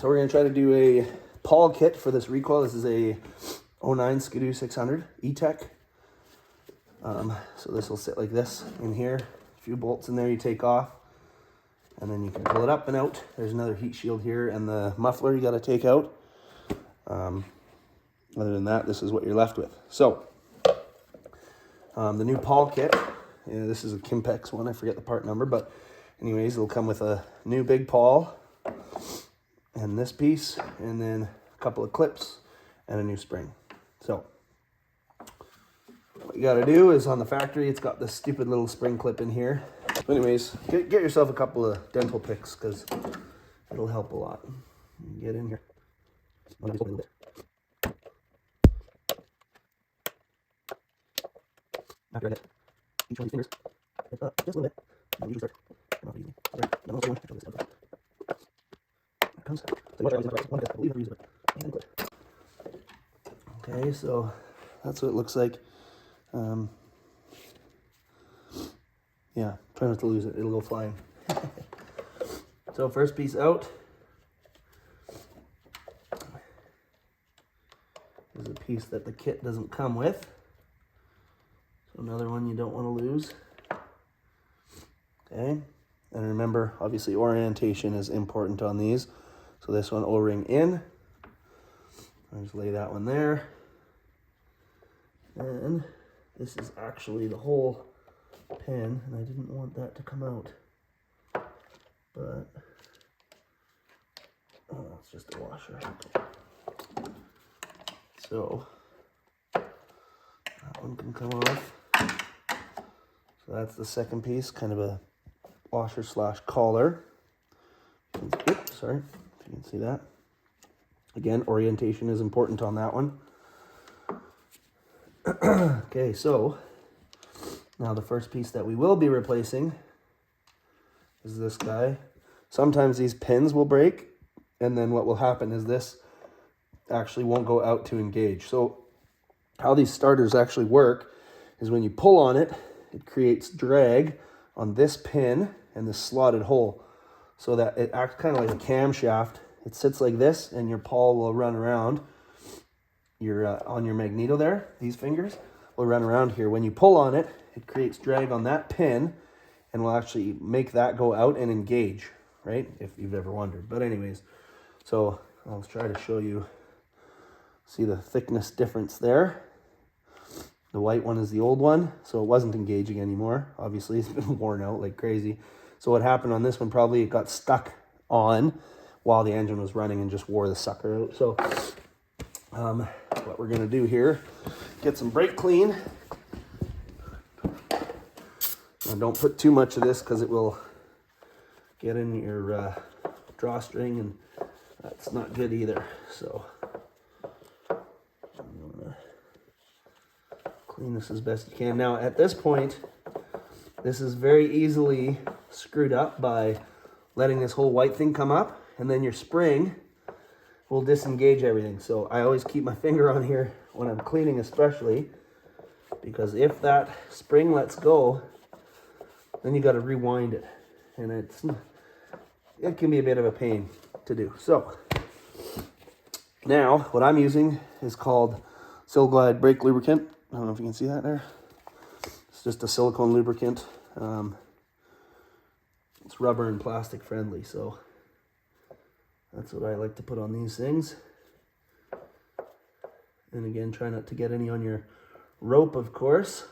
So we're going to try to do a pawl kit for this recoil. This is a 09 Skidoo 600 etec. So this will sit like this in here. A few bolts in there you take off, and then you can pull it up and out. There's another heat shield here, and the muffler you got to take out. Other than that, this is what you're left with. So the new pawl kit, this is a Kimpex one. I forget the part number, but anyways, it'll come with a new big pawl and this piece, and then a couple of clips and a new spring. So what you got to do is, on the factory, it's got this stupid little spring clip in here. So anyways, get yourself a couple of dental picks, because it'll help a lot. Get in here. After I get each one of these fingers, lift up just a little bit, and usually start not easy. Right, no, no, control this. There it comes. So what I always want to believe I've used it, and clip. Okay, so that's what it looks like. Yeah, try not to lose it, it'll go flying. So first piece out is a piece that the kit doesn't come with. So another one you don't want to lose. Okay, and remember, obviously orientation is important on these. So this one, O-ring in. I'll just lay that one there. And this is actually the whole pin, and I didn't want that to come out. But, oh, it's just a washer. So, that one can come off. So that's the second piece, kind of a washer slash collar. Oops, sorry, if you can see that. Again, orientation is important on that one. Okay, so now the first piece that we will be replacing is this guy. Sometimes these pins will break, and then what will happen is this actually won't go out to engage. So how these starters actually work is when you pull on it, it creates drag on this pin and this slotted hole, so that it acts kind of like a camshaft. It sits like this, and your pawl will run around your on your magneto there. These fingers will run around here. When you pull on it, it creates drag on that pin and will actually make that go out and engage, right? If you've ever wondered. But anyways, so I'll try to show you. See the thickness difference there. The white one is the old one, so it wasn't engaging anymore. Obviously, it's been worn out like crazy. So what happened on this one, probably it got stuck on while the engine was running and just wore the sucker out. So what we're gonna do here, get some brake clean. Now don't put too much of this, because it will get in your drawstring, and that's not good either. So I'm gonna clean this as best you can. Now at this point, this is very easily screwed up by letting this whole white thing come up, and then your spring will disengage everything. So I always keep my finger on here when I'm cleaning, especially, because if that spring lets go, then you got to rewind it, and it can be a bit of a pain to do. So now what I'm using is called Silglide brake lubricant. I don't know if you can see that there. It's just a silicone lubricant. It's rubber and plastic friendly, so that's what I like to put on these things. And again, try not to get any on your rope, of course,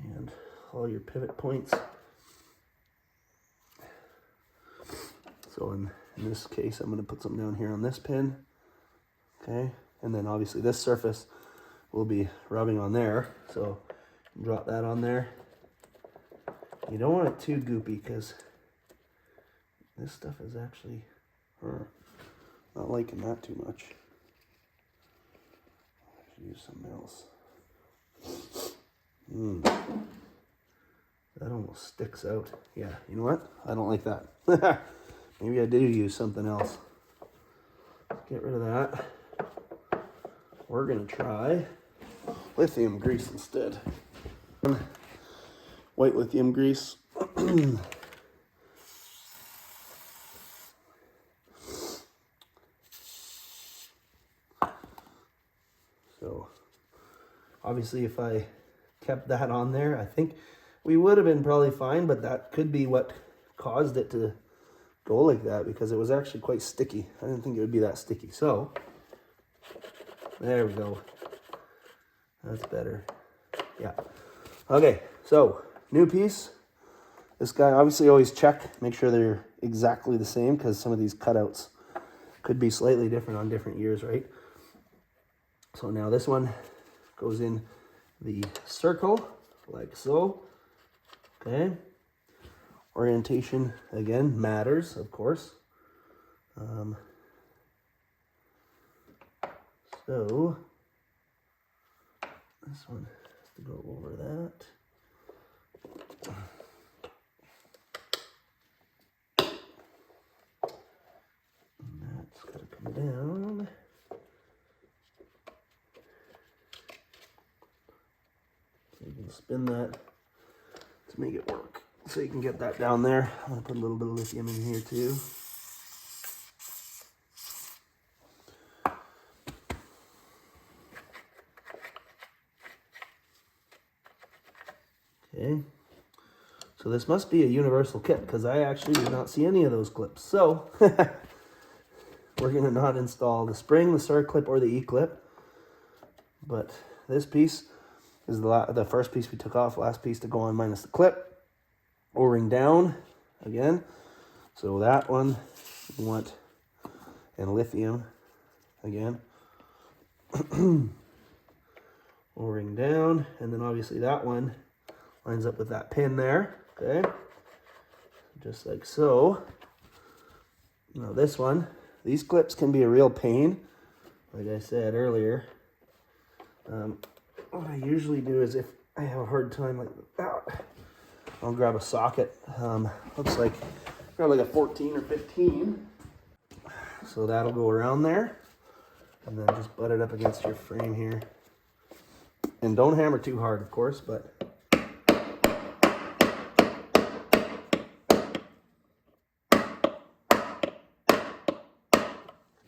and all your pivot points. So in this case, I'm going to put something down here on this pin. Okay, and then obviously this surface will be rubbing on there, so drop that on there. You don't want it too goopy, because this stuff is actually not liking that too much. I should use something else. That almost sticks out. Yeah, you know what? I don't like that. Maybe I do use something else. Get rid of that. We're gonna try lithium grease instead. White lithium grease. Obviously, if I kept that on there, I think we would have been probably fine, but that could be what caused it to go like that, because it was actually quite sticky. I didn't think it would be that sticky. So there we go. That's better. Yeah. Okay, so new piece. This guy, obviously always check, make sure they're exactly the same, because some of these cutouts could be slightly different on different years, right? So now this one goes in the circle, like so. Okay. Orientation, again, matters, of course. So this one has to go over that. And that's got to come down. So you can spin that to make it work. So you can get that down there. I'm going to put a little bit of lithium in here too. Okay. So this must be a universal kit, because I actually did not see any of those clips. So we're going to not install the spring, the star clip, or the E-clip. But this piece is the first piece we took off, last piece to go on minus the clip. O-ring down again. So that one we want, and lithium again. O-ring down, and then obviously that one lines up with that pin there. Okay, just like so. Now this one, these clips can be a real pain, like I said earlier. What I usually do is, if I have a hard time like that, I'll grab a socket. Looks like grab like a 14 or 15. So that'll go around there, and then just butt it up against your frame here. And don't hammer too hard, of course, but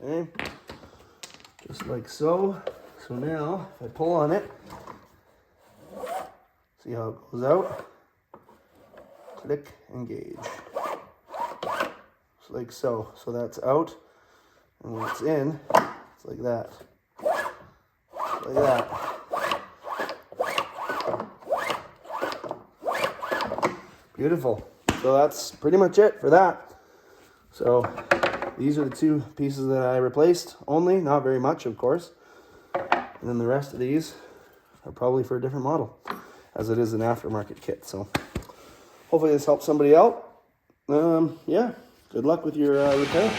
okay, just like so. So now, if I pull on it, see how it goes out? Click, engage. Just like so. So that's out, and when it's in, it's like that. Like that. Beautiful. So that's pretty much it for that. So these are the two pieces that I replaced only, not very much, of course. And then the rest of these are probably for a different model, as it is an aftermarket kit. So hopefully this helps somebody out. Yeah, good luck with your repair.